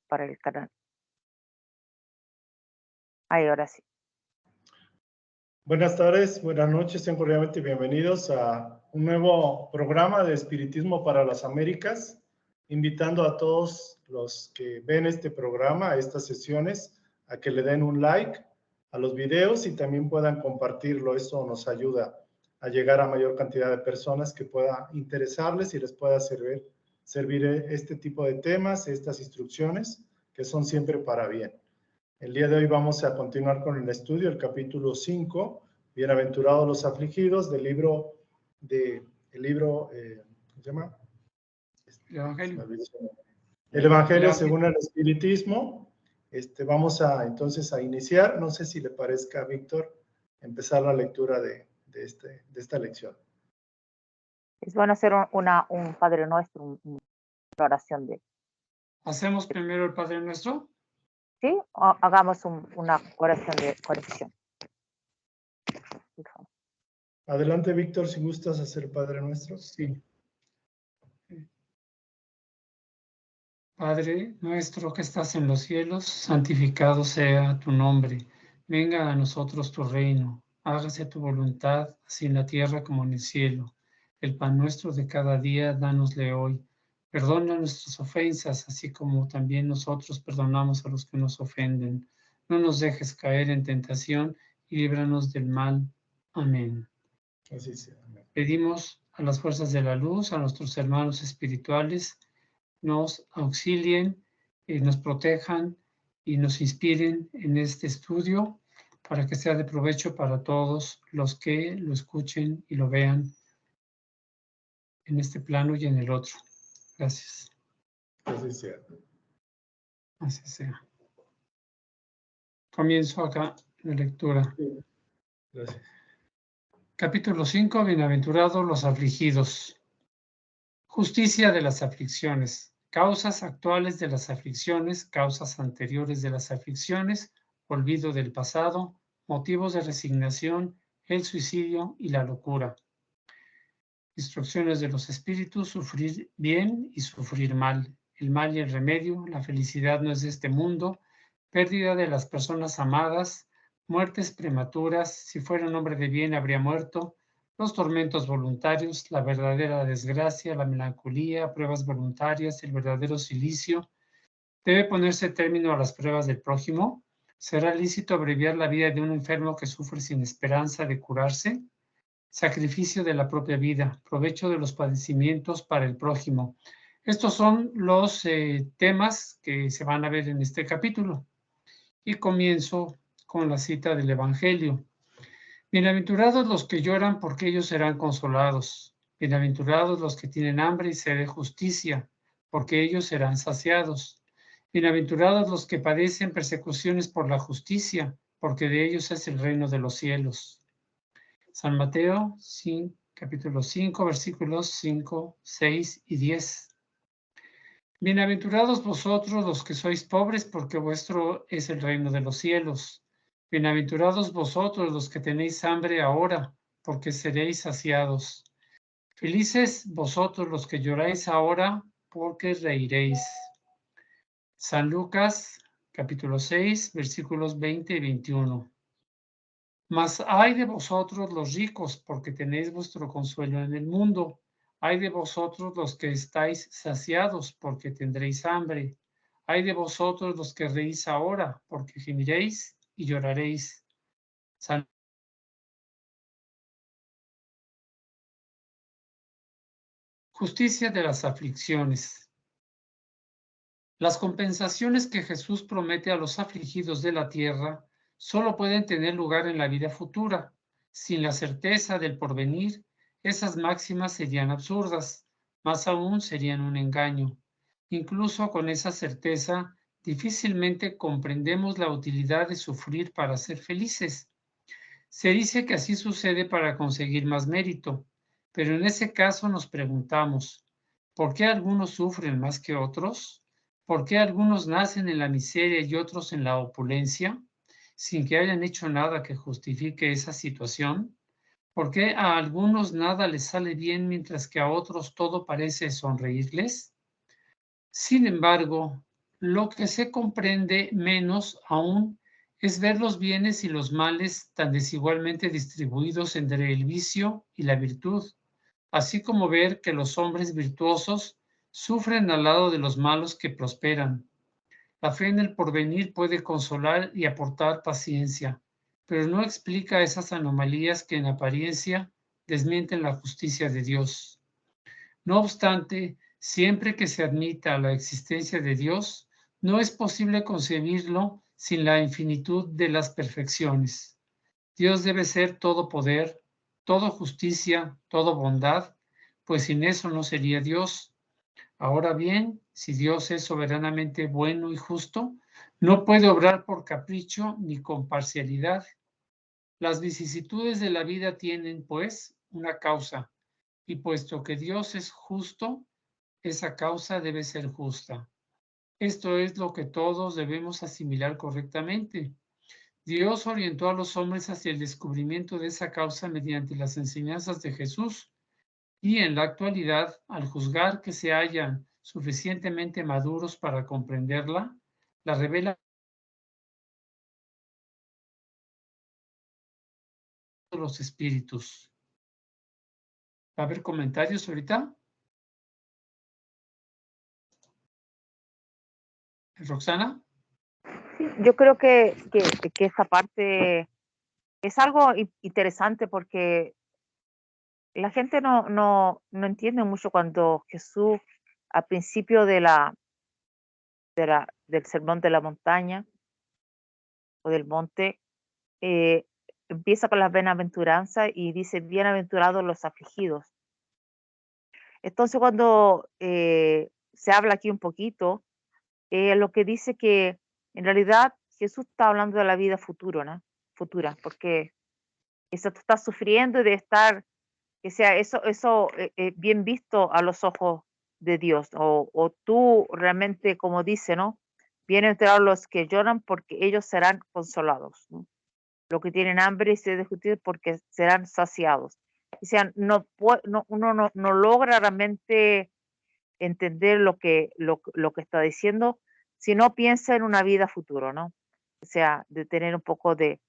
para el canal. Ahí, ahora sí. Buenas tardes, buenas noches, sean cordialmente bienvenidos a un nuevo programa de Espiritismo para las Américas, invitando a todos los que ven este programa, a estas sesiones, a que le den un like a los videos y también puedan compartirlo. Eso nos ayuda a llegar a mayor cantidad de personas que pueda interesarles y les pueda servir este tipo de temas, estas instrucciones, que son siempre para bien. El día de hoy vamos a continuar con el estudio, el capítulo 5, Bienaventurados los afligidos, del libro, ¿cómo se llama? El Evangelio. El Evangelio según el Espiritismo. Vamos entonces a iniciar. No sé si le parezca a Víctor empezar la lectura de esta lección. Es bueno hacer un Padre Nuestro, una oración de... ¿Hacemos primero el Padre Nuestro? ¿Sí? O hagamos una oración de conexión. Adelante, Víctor, si gustas hacer Padre Nuestro. Sí. Padre nuestro que estás en los cielos, santificado sea tu nombre. Venga a nosotros tu reino. Hágase tu voluntad, así en la tierra como en el cielo. El pan nuestro de cada día, dánosle hoy. Perdona nuestras ofensas, así como también nosotros perdonamos a los que nos ofenden. No nos dejes caer en tentación y líbranos del mal. Amén. Así sea. Amén. Pedimos a las fuerzas de la luz, a nuestros hermanos espirituales, nos auxilien, nos protejan y nos inspiren en este estudio para que sea de provecho para todos los que lo escuchen y lo vean en este plano y en el otro. Gracias. Así sea. Así sea. Comienzo acá la lectura. Sí. Gracias. Capítulo 5. Bienaventurados los afligidos. Justicia de las aflicciones. Causas actuales de las aflicciones, causas anteriores de las aflicciones, olvido del pasado, motivos de resignación, el suicidio y la locura. Instrucciones de los espíritus, sufrir bien y sufrir mal. El mal y el remedio, la felicidad no es de este mundo, pérdida de las personas amadas, muertes prematuras, si fuera un hombre de bien habría muerto, los tormentos voluntarios, la verdadera desgracia, la melancolía, pruebas voluntarias, el verdadero cilicio. ¿Debe ponerse término a las pruebas del prójimo? ¿Será lícito abreviar la vida de un enfermo que sufre sin esperanza de curarse? Sacrificio de la propia vida, provecho de los padecimientos para el prójimo. Estos son los temas que se van a ver en este capítulo. Y comienzo con la cita del Evangelio. Bienaventurados los que lloran, porque ellos serán consolados. Bienaventurados los que tienen hambre y sed de justicia, porque ellos serán saciados. Bienaventurados los que padecen persecuciones por la justicia, porque de ellos es el reino de los cielos. San Mateo, capítulo 5, versículos 5, 6 y 10. Bienaventurados vosotros los que sois pobres, porque vuestro es el reino de los cielos. Bienaventurados vosotros los que tenéis hambre ahora, porque seréis saciados. Felices vosotros los que lloráis ahora, porque reiréis. San Lucas, capítulo 6, versículos 20 y 21. Mas ay de vosotros los ricos, porque tenéis vuestro consuelo en el mundo. Ay de vosotros los que estáis saciados, porque tendréis hambre. Ay de vosotros los que reís ahora, porque gemiréis y lloraréis. Justicia de las aflicciones. Las compensaciones que Jesús promete a los afligidos de la tierra solo pueden tener lugar en la vida futura. Sin la certeza del porvenir, esas máximas serían absurdas, más aún serían un engaño. Incluso con esa certeza, difícilmente comprendemos la utilidad de sufrir para ser felices. Se dice que así sucede para conseguir más mérito, pero en ese caso nos preguntamos, ¿por qué algunos sufren más que otros? ¿Por qué algunos nacen en la miseria y otros en la opulencia, sin que hayan hecho nada que justifique esa situación? ¿Por qué a algunos nada les sale bien mientras que a otros todo parece sonreírles? Sin embargo, Lo que se comprende menos aún es ver los bienes y los males tan desigualmente distribuidos entre el vicio y la virtud, así como ver que los hombres virtuosos sufren al lado de los malos que prosperan. La fe en el porvenir puede consolar y aportar paciencia, pero no explica esas anomalías que en apariencia desmienten la justicia de Dios. No obstante, siempre que se admita la existencia de Dios, no es posible concebirlo sin la infinitud de las perfecciones. Dios debe ser todo poder, todo justicia, todo bondad, pues sin eso no sería Dios. Ahora bien, si Dios es soberanamente bueno y justo, no puede obrar por capricho ni con parcialidad. Las vicisitudes de la vida tienen, pues, una causa, y puesto que Dios es justo, esa causa debe ser justa. Esto es lo que todos debemos asimilar correctamente. Dios orientó a los hombres hacia el descubrimiento de esa causa mediante las enseñanzas de Jesús, y en la actualidad, al juzgar que se hallan suficientemente maduros para comprenderla, la revela a los espíritus. ¿Va a haber comentarios ahorita? ¿Roxana? Sí, yo creo que esa parte es algo interesante porque la gente no entiende mucho cuando Jesús, al principio del sermón de la montaña o del monte, eh, empieza con las bienaventuranzas y dice, bienaventurados los afligidos. Entonces, cuando se habla aquí un poquito, lo que dice que en realidad Jesús está hablando de la vida futura, ¿no? Futura, porque eso tú estás sufriendo y de estar, que sea eso bien visto a los ojos de Dios, o tú realmente, como dice, ¿no? Bienaventurados los que lloran porque ellos serán consolados, ¿no? Los que tienen hambre y sed de justicia porque serán saciados. O sea, uno no logra realmente entender lo que está diciendo si no piensa en una vida futura, ¿no? O sea, de tener un poco de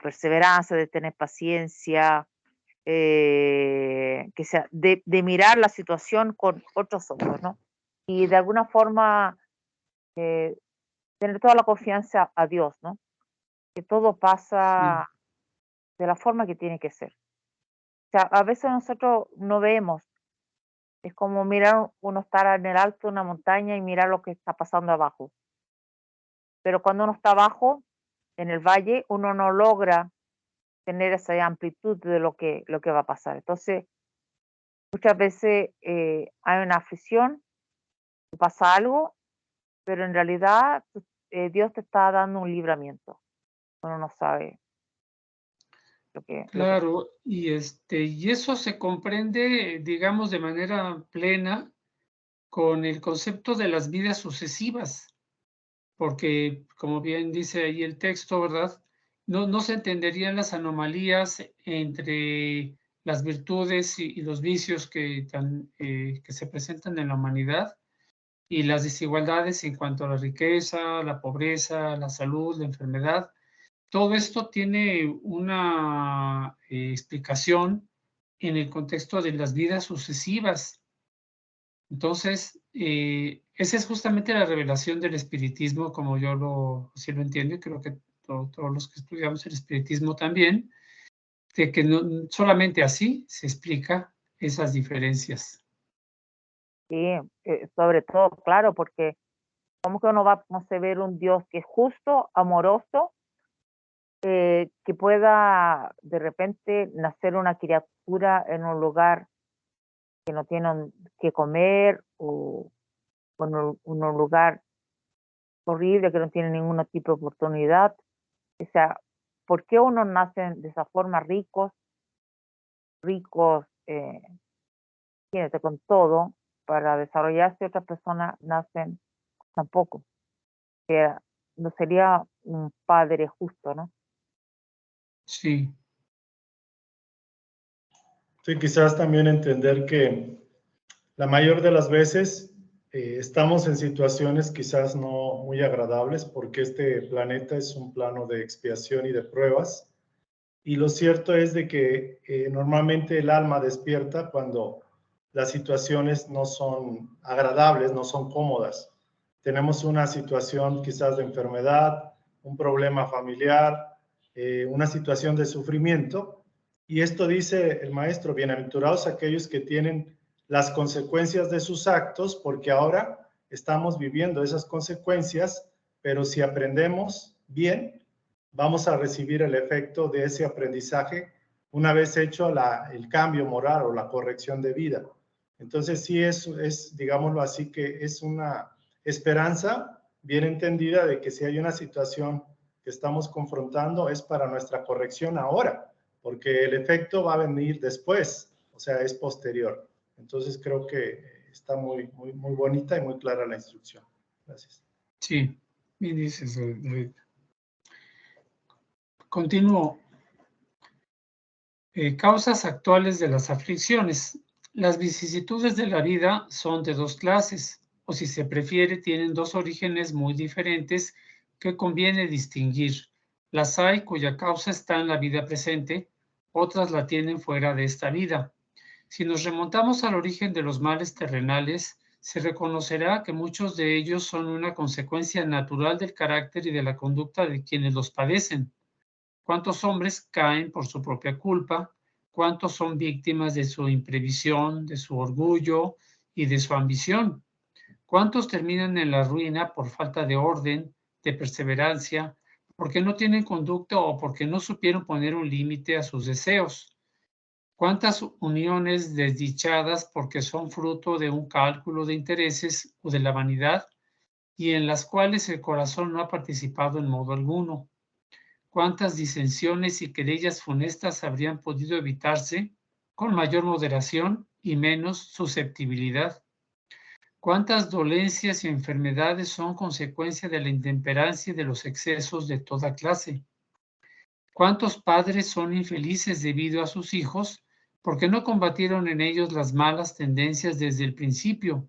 perseverancia, de tener paciencia, que sea, de mirar la situación con otros ojos, ¿no? Y de alguna forma eh, tener toda la confianza a Dios, ¿no? Que todo Sí, pasa de la forma que tiene que ser. O sea, a veces nosotros no vemos, es como mirar uno estar en el alto de una montaña y mirar lo que está pasando abajo. Pero cuando uno está abajo, en el valle, uno no logra tener esa amplitud de lo que va a pasar. Entonces, muchas veces hay una aflicción, pasa algo, pero en realidad Dios te está dando un libramiento. Uno no sabe lo que claro, y eso se comprende, digamos, de manera plena con el concepto de las vidas sucesivas, porque, como bien dice ahí el texto, ¿verdad? No se entenderían las anomalías entre las virtudes y los vicios que se presentan en la humanidad y las desigualdades en cuanto a la riqueza, la pobreza, la salud, la enfermedad. Todo esto tiene una explicación en el contexto de las vidas sucesivas. Entonces, esa es justamente la revelación del espiritismo, como yo así lo entiendo, y creo que todos los que estudiamos el espiritismo también, de que no, solamente así se explica esas diferencias. sí, sobre todo, claro, porque ¿cómo que uno va a concebir un Dios que es justo, amoroso, que pueda de repente nacer una criatura en un lugar que no tienen que comer o en un lugar horrible que no tiene ningún tipo de oportunidad? O sea, ¿por qué unos nacen de esa forma ricos, fíjate, con todo, para desarrollarse? Otras personas nacen tampoco, que no sería un padre justo, ¿no? Sí, Sí, quizás también entender que la mayor de las veces estamos en situaciones quizás no muy agradables porque este planeta es un plano de expiación y de pruebas. Y lo cierto es de que normalmente el alma despierta cuando las situaciones no son agradables, no son cómodas. Tenemos una situación quizás de enfermedad, un problema familiar, una situación de sufrimiento. Y esto dice el maestro: bienaventurados aquellos que tienen las consecuencias de sus actos, porque ahora estamos viviendo esas consecuencias, pero si aprendemos bien, vamos a recibir el efecto de ese aprendizaje una vez hecho el cambio moral o la corrección de vida. Entonces sí es, digámoslo así, que es una esperanza bien entendida de que si hay una situación que estamos confrontando es para nuestra corrección ahora, porque el efecto va a venir después, o sea, es posterior. Entonces creo que está muy bonita y muy clara la instrucción. Gracias. Sí, bien dices, David. Continúo. Causas actuales de las aflicciones. Las vicisitudes de la vida son de dos clases, o si se prefiere, tienen dos orígenes muy diferentes que conviene distinguir. Las hay cuya causa está en la vida presente, otras la tienen fuera de esta vida. Si nos remontamos al origen de los males terrenales, se reconocerá que muchos de ellos son una consecuencia natural del carácter y de la conducta de quienes los padecen. ¿Cuántos hombres caen por su propia culpa? ¿Cuántos son víctimas de su imprevisión, de su orgullo y de su ambición? ¿Cuántos terminan en la ruina por falta de orden, de perseverancia, porque no tienen conducta o porque no supieron poner un límite a sus deseos? ¿Cuántas uniones desdichadas porque son fruto de un cálculo de intereses o de la vanidad y en las cuales el corazón no ha participado en modo alguno? ¿Cuántas disensiones y querellas funestas habrían podido evitarse con mayor moderación y menos susceptibilidad? ¿Cuántas dolencias y enfermedades son consecuencia de la intemperancia y de los excesos de toda clase? ¿Cuántos padres son infelices debido a sus hijos porque no combatieron en ellos las malas tendencias desde el principio?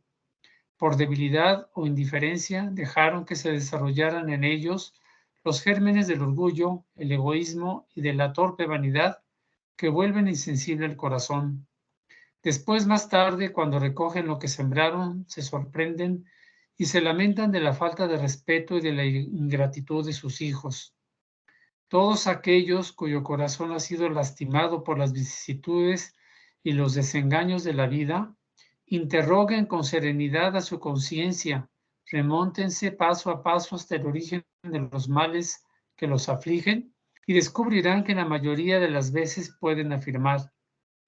Por debilidad o indiferencia dejaron que se desarrollaran en ellos los gérmenes del orgullo, el egoísmo y de la torpe vanidad que vuelven insensible el corazón. Después, más tarde, cuando recogen lo que sembraron, se sorprenden y se lamentan de la falta de respeto y de la ingratitud de sus hijos. Todos aquellos cuyo corazón ha sido lastimado por las vicisitudes y los desengaños de la vida, interroguen con serenidad a su conciencia, remóntense paso a paso hasta el origen de los males que los afligen y descubrirán que la mayoría de las veces pueden afirmar: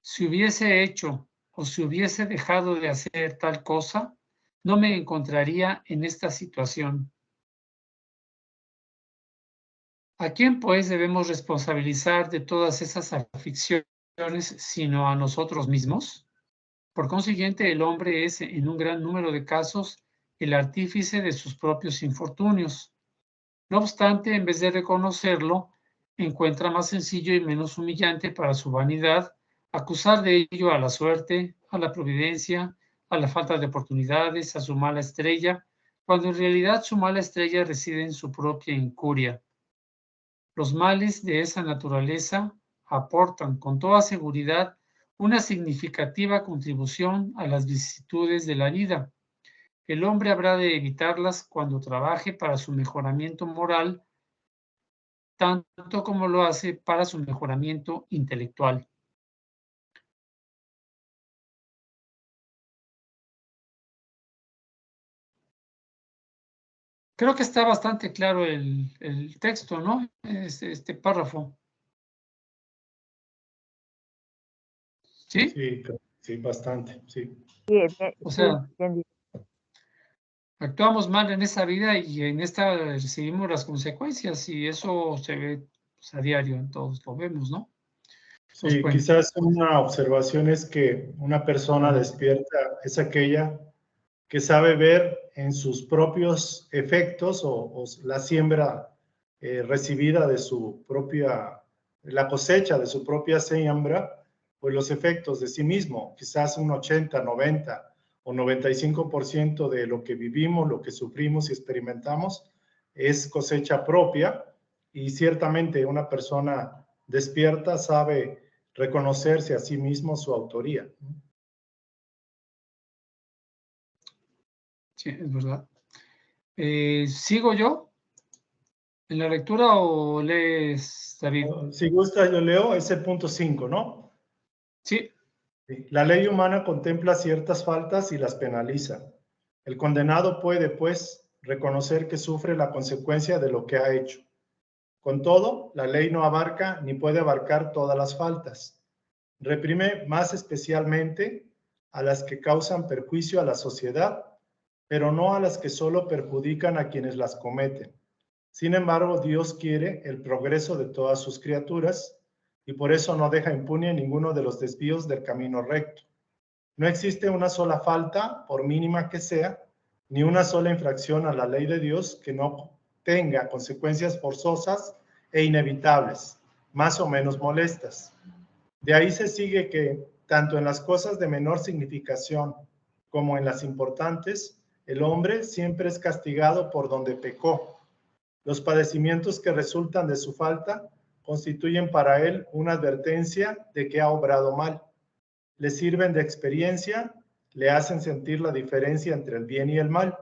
si hubiese hecho o si hubiese dejado de hacer tal cosa, no me encontraría en esta situación. ¿A quién, pues, debemos responsabilizar de todas esas aflicciones, sino a nosotros mismos? Por consiguiente, el hombre es, en un gran número de casos, el artífice de sus propios infortunios. No obstante, en vez de reconocerlo, encuentra más sencillo y menos humillante para su vanidad acusar de ello a la suerte, a la providencia, a la falta de oportunidades, a su mala estrella, cuando en realidad su mala estrella reside en su propia incuria. Los males de esa naturaleza aportan con toda seguridad una significativa contribución a las vicisitudes de la vida. El hombre habrá de evitarlas cuando trabaje para su mejoramiento moral, tanto como lo hace para su mejoramiento intelectual. Creo que está bastante claro el texto, ¿no? Este párrafo. ¿Sí? Sí, bastante, sí. O sea, bien. actuamos mal en esa vida y en esta recibimos las consecuencias y eso se ve, pues, a diario, todos lo vemos, ¿no? Sí, Pues, quizás una observación es que una persona despierta es aquella que sabe ver en sus propios efectos o la siembra recibida de su propia, la cosecha de su propia siembra, pues los efectos de sí mismo, quizás un 80, 90 o 95% de lo que vivimos, lo que sufrimos y experimentamos es cosecha propia, y ciertamente una persona despierta sabe reconocerse a sí mismo su autoría. Sí, es verdad. ¿Sigo yo en la lectura o lees, David? Si gusta, yo leo, es el punto 5, ¿no? Sí. La ley humana contempla ciertas faltas y las penaliza. El condenado puede, pues, reconocer que sufre la consecuencia de lo que ha hecho. Con todo, la ley no abarca ni puede abarcar todas las faltas. Reprime más especialmente a las que causan perjuicio a la sociedad, pero no a las que solo perjudican a quienes las cometen. Sin embargo, Dios quiere el progreso de todas sus criaturas y por eso no deja impune ninguno de los desvíos del camino recto. No existe una sola falta, por mínima que sea, ni una sola infracción a la ley de Dios que no tenga consecuencias forzosas e inevitables, más o menos molestas. De ahí se sigue que, tanto en las cosas de menor significación como en las importantes, el hombre siempre es castigado por donde pecó. Los padecimientos que resultan de su falta constituyen para él una advertencia de que ha obrado mal. Le sirven de experiencia, le hacen sentir la diferencia entre el bien y el mal,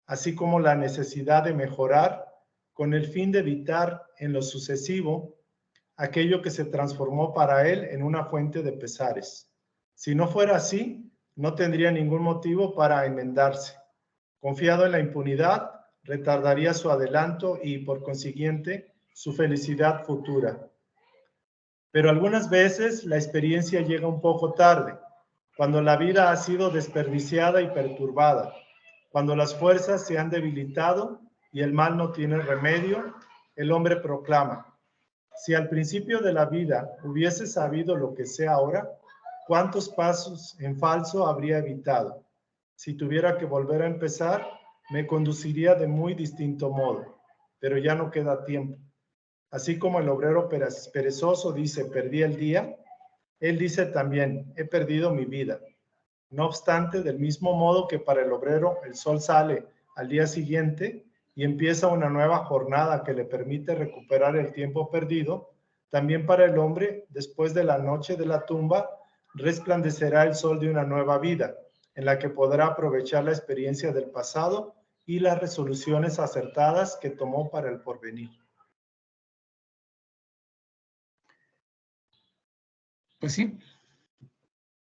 así como la necesidad de mejorar con el fin de evitar en lo sucesivo aquello que se transformó para él en una fuente de pesares. Si no fuera así, no tendría ningún motivo para enmendarse. Confiado en la impunidad, retardaría su adelanto y, por consiguiente, su felicidad futura. Pero algunas veces la experiencia llega un poco tarde, cuando la vida ha sido desperdiciada y perturbada, cuando las fuerzas se han debilitado y el mal no tiene remedio, el hombre proclama: si al principio de la vida hubiese sabido lo que sé ahora, ¿cuántos pasos en falso habría evitado? Si tuviera que volver a empezar, me conduciría de muy distinto modo, pero ya no queda tiempo. Así como el obrero perezoso dice, perdí el día, él dice también, he perdido mi vida. No obstante, del mismo modo que para el obrero el sol sale al día siguiente y empieza una nueva jornada que le permite recuperar el tiempo perdido, también para el hombre, después de la noche de la tumba, resplandecerá el sol de una nueva vida, en la que podrá aprovechar la experiencia del pasado y las resoluciones acertadas que tomó para el porvenir. Pues sí,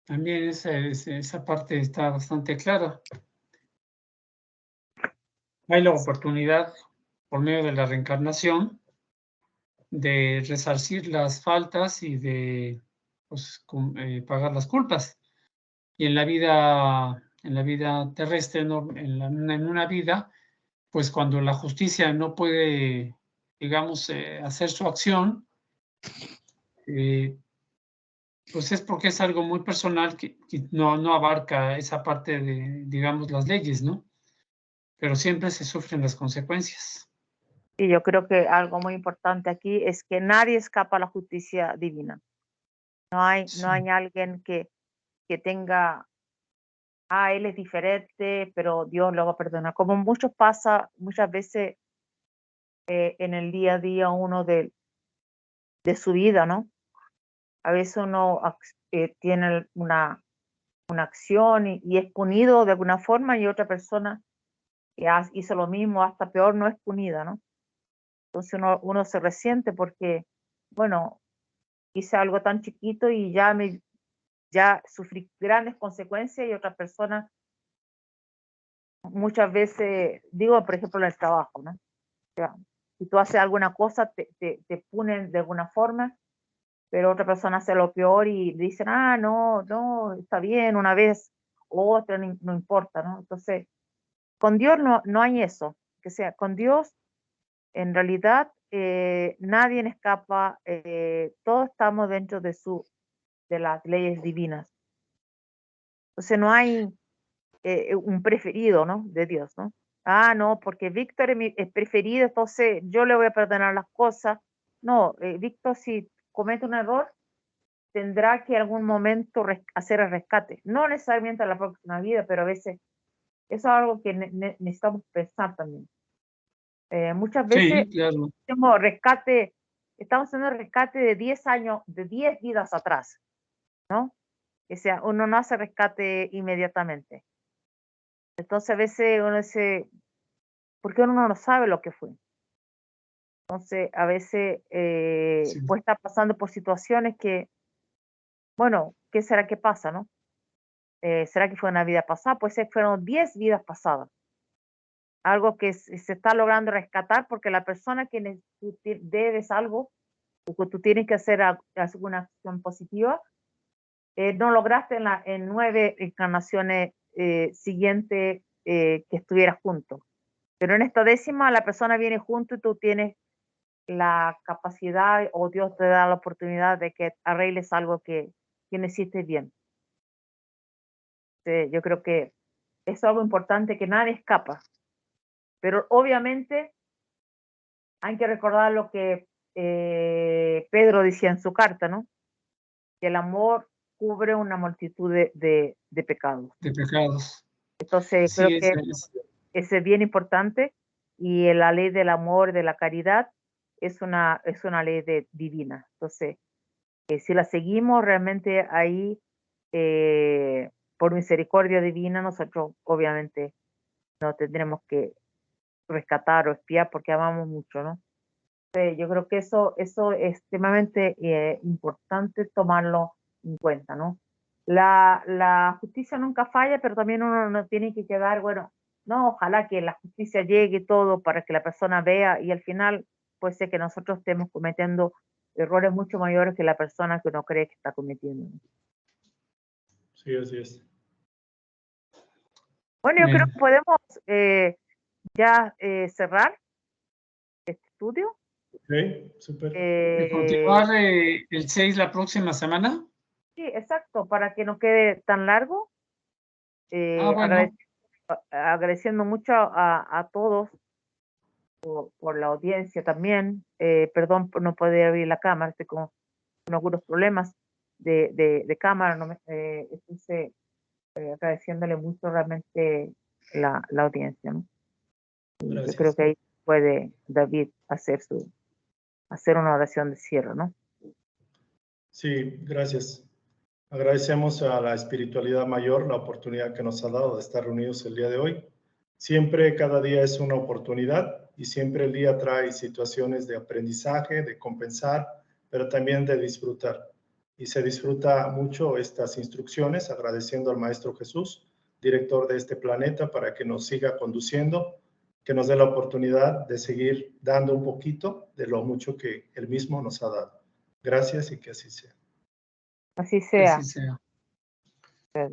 también esa parte está bastante clara. Hay la oportunidad, por medio de la reencarnación, de resarcir las faltas y de pues, pagar las culpas. Y en la vida terrestre, en una vida, pues cuando la justicia no puede, digamos, hacer su acción, pues es porque es algo muy personal que no abarca esa parte de, digamos, las leyes, ¿no? Pero siempre se sufren las consecuencias. Y yo creo que algo muy importante aquí es que nadie escapa a la justicia divina. No hay alguien que tenga, él es diferente, pero Dios lo va a perdonar. Como pasa muchas veces en el día a día uno de su vida, ¿no? A veces uno tiene una acción y es punido de alguna forma, y otra persona que hizo lo mismo, hasta peor, no es punida, ¿no? Entonces uno se resiente porque, bueno, hice algo tan chiquito y ya sufrí grandes consecuencias, y otra persona muchas veces, digo, por ejemplo, en el trabajo, ¿no? O sea, si tú haces alguna cosa, te punen de alguna forma, pero otra persona hace lo peor y dicen, no, está bien una vez, o otra, no importa, ¿no? Entonces, con Dios no hay eso, que sea, con Dios, en realidad, nadie escapa, todos estamos dentro de las leyes divinas. Entonces, no hay un preferido, ¿no? De Dios, ¿no? No, porque Víctor es preferido, entonces yo le voy a perdonar las cosas. No, Víctor, si comete un error, tendrá que en algún momento hacer el rescate. No necesariamente a la próxima vida, pero a veces eso es algo que necesitamos pensar también. Muchas veces Sí, claro. estamos haciendo rescate de 10 años, de 10 vidas atrás, ¿no? O sea, uno no hace rescate inmediatamente. Entonces a veces uno dice, ¿por qué uno no sabe lo que fue? Entonces a veces Sí. puede estar pasando por situaciones que, bueno, ¿qué será que pasa, no? ¿Será que fue una vida pasada? Pues fueron 10 vidas pasadas. Algo que se está logrando rescatar porque la persona que tú debes algo o que tú tienes que hacer alguna acción positiva, no lograste en 9 encarnaciones siguientes que estuvieras juntos. Pero en esta 10ª la persona viene junto y tú tienes la capacidad o Dios te da la oportunidad de que arregles algo que no hiciste bien. Yo creo que es algo importante que nadie escapa. Pero obviamente hay que recordar lo que Pedro decía en su carta, ¿no? Que el amor cubre una multitud de pecados. De pecados. Entonces creo Sí, que eso es bien importante y la ley del amor, de la caridad, es una ley divina. Entonces, si la seguimos realmente ahí, por misericordia divina, nosotros obviamente no tendremos que rescatar o espiar porque amamos mucho, ¿no? Yo creo que eso es extremadamente importante tomarlo en cuenta, ¿no? La justicia nunca falla, pero también uno no tiene que quedar, bueno, no, ojalá que la justicia llegue todo para que la persona vea y al final puede ser que nosotros estemos cometiendo errores mucho mayores que la persona que uno cree que está cometiendo. Sí, así es. Bueno, yo creo que podemos ya cerrar este estudio. Ok, súper. ¿Y continuar el 6 la próxima semana? Sí, exacto, para que no quede tan largo. Bueno. Agradeciendo mucho a todos por la audiencia también. Perdón por no poder abrir la cámara, estoy con algunos problemas de cámara. No entonces, agradeciéndole mucho realmente la audiencia, ¿no? Gracias. Yo creo que ahí puede David hacer una oración de cierre, ¿no? Sí, gracias. Agradecemos a la espiritualidad mayor la oportunidad que nos ha dado de estar reunidos el día de hoy. Siempre, cada día es una oportunidad y siempre el día trae situaciones de aprendizaje, de compensar, pero también de disfrutar. Y se disfruta mucho estas instrucciones, agradeciendo al Maestro Jesús, director de este planeta, para que nos siga conduciendo, que nos dé la oportunidad de seguir dando un poquito de lo mucho que Él mismo nos ha dado. Gracias y que así sea. Así sea. Así sea.